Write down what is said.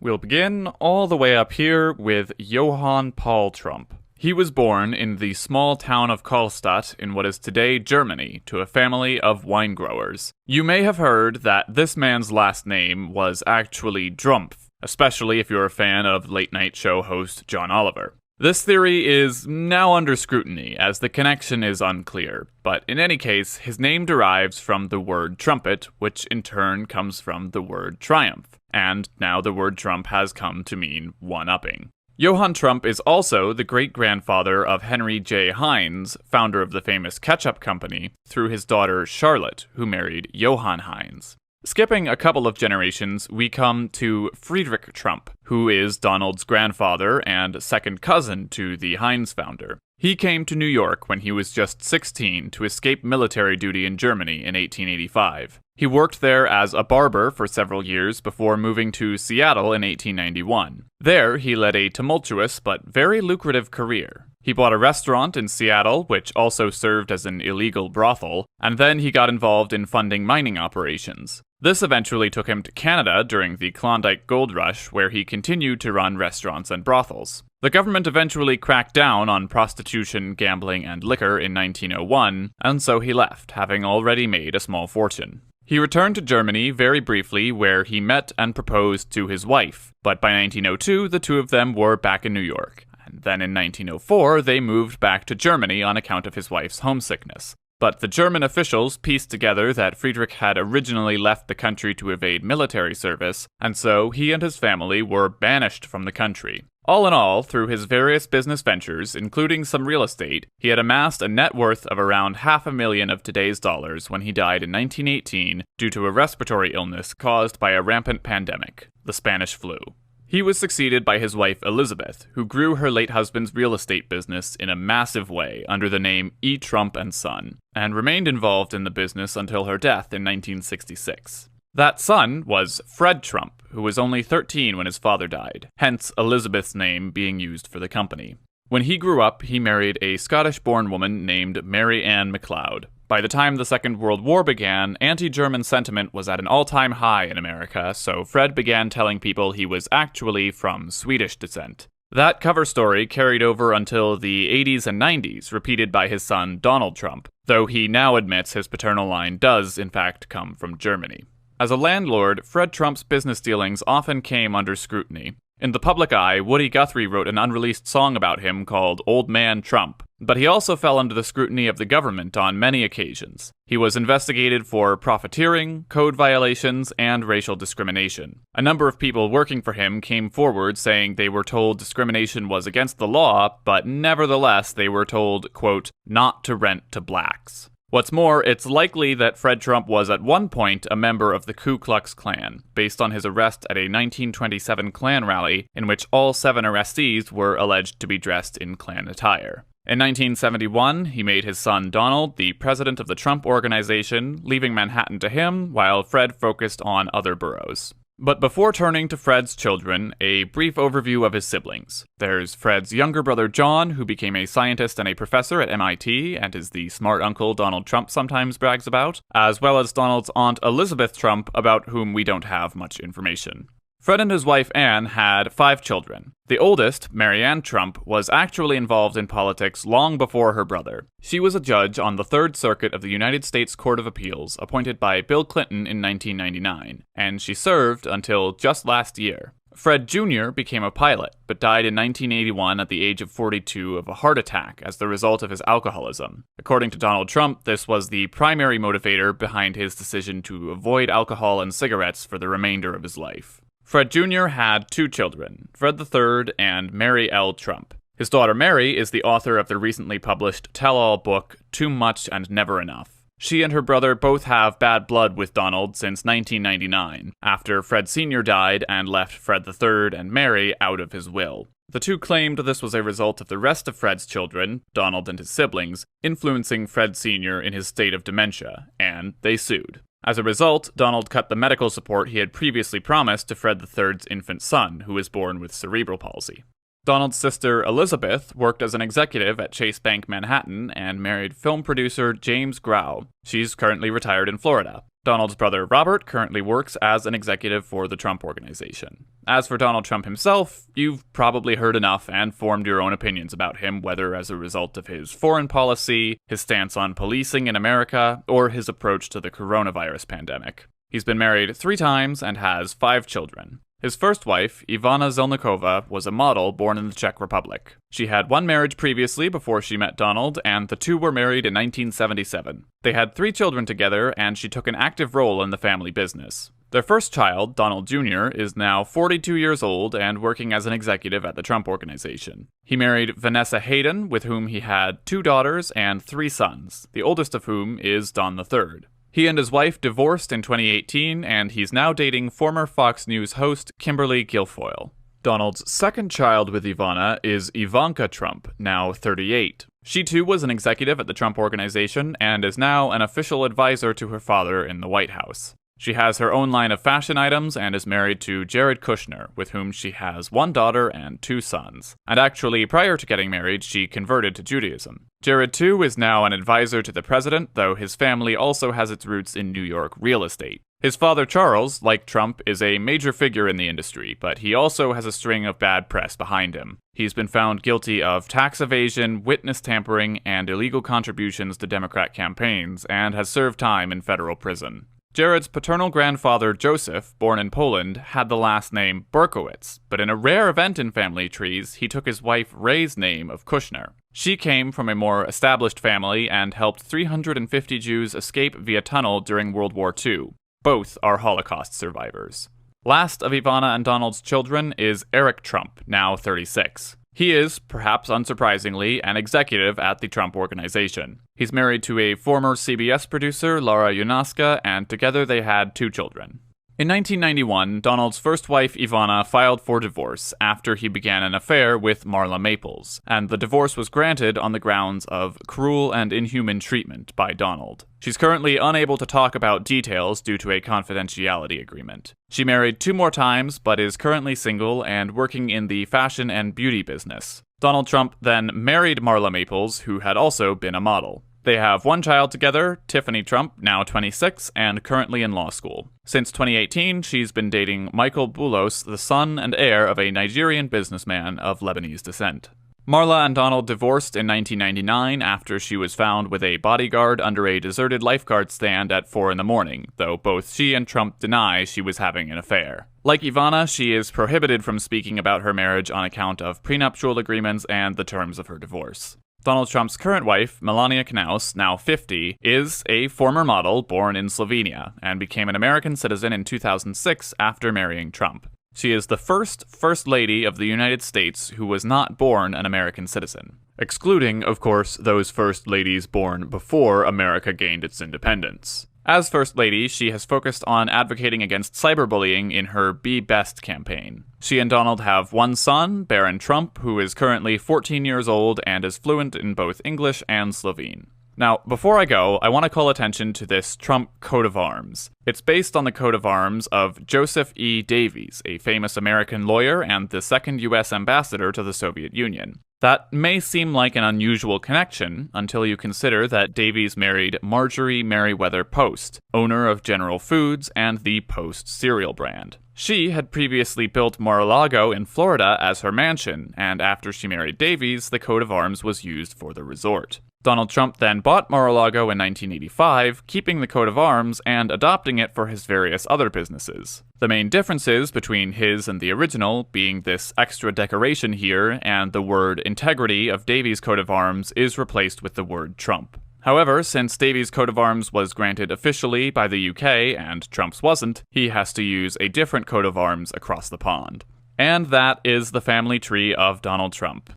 We'll begin all the way up here with Johann Paul Trump. He was born in the small town of Karlstadt in what is today Germany to a family of wine growers. You may have heard that this man's last name was actually Drumpf, especially if you're a fan of late-night show host John Oliver. This theory is now under scrutiny, as the connection is unclear, but in any case, his name derives from the word trumpet, which in turn comes from the word triumph, and now the word Trump has come to mean one-upping. Johann Trump is also the great-grandfather of Henry J. Heinz, founder of the famous ketchup company, through his daughter Charlotte, who married Johann Heinz. Skipping a couple of generations, we come to Friedrich Trump, who is Donald's grandfather and second cousin to the Heinz founder. He came to New York when he was just 16 to escape military duty in Germany in 1885. He worked there as a barber for several years before moving to Seattle in 1891. There, he led a tumultuous but very lucrative career. He bought a restaurant in Seattle, which also served as an illegal brothel, and then he got involved in funding mining operations. This eventually took him to Canada during the Klondike Gold Rush, where he continued to run restaurants and brothels. The government eventually cracked down on prostitution, gambling, and liquor in 1901, and so he left, having already made a small fortune. He returned to Germany very briefly, where he met and proposed to his wife, but by 1902 the two of them were back in New York. And then in 1904 they moved back to Germany on account of his wife's homesickness. But the German officials pieced together that Friedrich had originally left the country to evade military service, and so he and his family were banished from the country. All in all, through his various business ventures, including some real estate, he had amassed a net worth of around $500,000 of today's dollars when he died in 1918 due to a respiratory illness caused by a rampant pandemic, the Spanish flu. He was succeeded by his wife Elizabeth, who grew her late husband's real estate business in a massive way under the name E. Trump & Son, and remained involved in the business until her death in 1966. That son was Fred Trump, who was only 13 when his father died, hence Elizabeth's name being used for the company. When he grew up, he married a Scottish-born woman named Mary Ann MacLeod. By the time the Second World War began, anti-German sentiment was at an all-time high in America, so Fred began telling people he was actually from Swedish descent. That cover story carried over until the 80s and 90s, repeated by his son Donald Trump, though he now admits his paternal line does, in fact, come from Germany. As a landlord, Fred Trump's business dealings often came under scrutiny. In the public eye, Woody Guthrie wrote an unreleased song about him called Old Man Trump, but he also fell under the scrutiny of the government on many occasions. He was investigated for profiteering, code violations, and racial discrimination. A number of people working for him came forward saying they were told discrimination was against the law, but nevertheless they were told, quote, not to rent to blacks. What's more, it's likely that Fred Trump was at one point a member of the Ku Klux Klan, based on his arrest at a 1927 Klan rally in which all 7 arrestees were alleged to be dressed in Klan attire. In 1971, he made his son Donald the president of the Trump Organization, leaving Manhattan to him, while Fred focused on other boroughs. But before turning to Fred's children, a brief overview of his siblings. There's Fred's younger brother John, who became a scientist and a professor at MIT, and is the smart uncle Donald Trump sometimes brags about, as well as Donald's aunt Elizabeth Trump, about whom we don't have much information. Fred and his wife Anne had 5 children. The oldest, Mary Ann Trump, was actually involved in politics long before her brother. She was a judge on the Third Circuit of the United States Court of Appeals, appointed by Bill Clinton in 1999, and she served until just last year. Fred Jr. became a pilot, but died in 1981 at the age of 42 of a heart attack as the result of his alcoholism. According to Donald Trump, this was the primary motivator behind his decision to avoid alcohol and cigarettes for the remainder of his life. Fred Jr. had 2 children, Fred III and Mary L. Trump. His daughter Mary is the author of the recently published tell-all book, Too Much and Never Enough. She and her brother both have bad blood with Donald since 1999, after Fred Sr. died and left Fred III and Mary out of his will. The two claimed this was a result of the rest of Fred's children, Donald and his siblings, influencing Fred Sr. in his state of dementia, and they sued. As a result, Donald cut the medical support he had previously promised to Fred III's infant son, who was born with cerebral palsy. Donald's sister, Elizabeth, worked as an executive at Chase Bank Manhattan and married film producer James Grau. She's currently retired in Florida. Donald's brother Robert currently works as an executive for the Trump Organization. As for Donald Trump himself, you've probably heard enough and formed your own opinions about him, whether as a result of his foreign policy, his stance on policing in America, or his approach to the coronavirus pandemic. He's been married 3 times and has 5 children. His first wife, Ivana Zelníková, was a model born in the Czech Republic. She had 1 marriage previously before she met Donald, and the 2 were married in 1977. They had 3 children together, and she took an active role in the family business. Their first child, Donald Jr., is now 42 years old and working as an executive at the Trump Organization. He married Vanessa Hayden, with whom he had 2 daughters and 3 sons, the oldest of whom is Don III. He and his wife divorced in 2018, and he's now dating former Fox News host Kimberly Guilfoyle. Donald's second child with Ivana is Ivanka Trump, now 38. She too was an executive at the Trump Organization and is now an official advisor to her father in the White House. She has her own line of fashion items and is married to Jared Kushner, with whom she has 1 daughter and 2 sons. And actually, prior to getting married, she converted to Judaism. Jared, too, is now an advisor to the president, though his family also has its roots in New York real estate. His father, Charles, like Trump, is a major figure in the industry, but he also has a string of bad press behind him. He's been found guilty of tax evasion, witness tampering, and illegal contributions to Democrat campaigns, and has served time in federal prison. Jared's paternal grandfather, Joseph, born in Poland, had the last name Berkowitz, but in a rare event in family trees, he took his wife Ray's name of Kushner. She came from a more established family and helped 350 Jews escape via tunnel during World War II. Both are Holocaust survivors. Last of Ivana and Donald's children is Eric Trump, now 36. He is, perhaps unsurprisingly, an executive at the Trump Organization. He's married to a former CBS producer, Laura Younaska, and together they had 2 children. In 1991, Donald's first wife, Ivana, filed for divorce after he began an affair with Marla Maples, and the divorce was granted on the grounds of cruel and inhuman treatment by Donald. She's currently unable to talk about details due to a confidentiality agreement. She married 2 more times, but is currently single and working in the fashion and beauty business. Donald Trump then married Marla Maples, who had also been a model. They have 1 child together, Tiffany Trump, now 26, and currently in law school. Since 2018, she's been dating Michael Boulos, the son and heir of a Nigerian businessman of Lebanese descent. Marla and Donald divorced in 1999 after she was found with a bodyguard under a deserted lifeguard stand at 4 in the morning, though both she and Trump deny she was having an affair. Like Ivana, she is prohibited from speaking about her marriage on account of prenuptial agreements and the terms of her divorce. Donald Trump's current wife, Melania Knauss, now 50, is a former model born in Slovenia and became an American citizen in 2006 after marrying Trump. She is the First Lady of the United States who was not born an American citizen, excluding, of course, those First Ladies born before America gained its independence. As First Lady, she has focused on advocating against cyberbullying in her Be Best campaign. She and Donald have 1 son, Barron Trump, who is currently 14 years old and is fluent in both English and Slovene. Now, before I go, I want to call attention to this Trump coat of arms. It's based on the coat of arms of Joseph E. Davies, a famous American lawyer and the second U.S. ambassador to the Soviet Union. That may seem like an unusual connection until you consider that Davies married Marjorie Merriweather Post, owner of General Foods and the Post cereal brand. She had previously built Mar-a-Lago in Florida as her mansion, and after she married Davies, the coat of arms was used for the resort. Donald Trump then bought Mar-a-Lago in 1985, keeping the coat of arms and adopting it for his various other businesses. The main differences between his and the original being this extra decoration here, and the word integrity of Davies' coat of arms is replaced with the word Trump. However, since Davies' coat of arms was granted officially by the UK and Trump's wasn't, he has to use a different coat of arms across the pond. And that is the family tree of Donald Trump.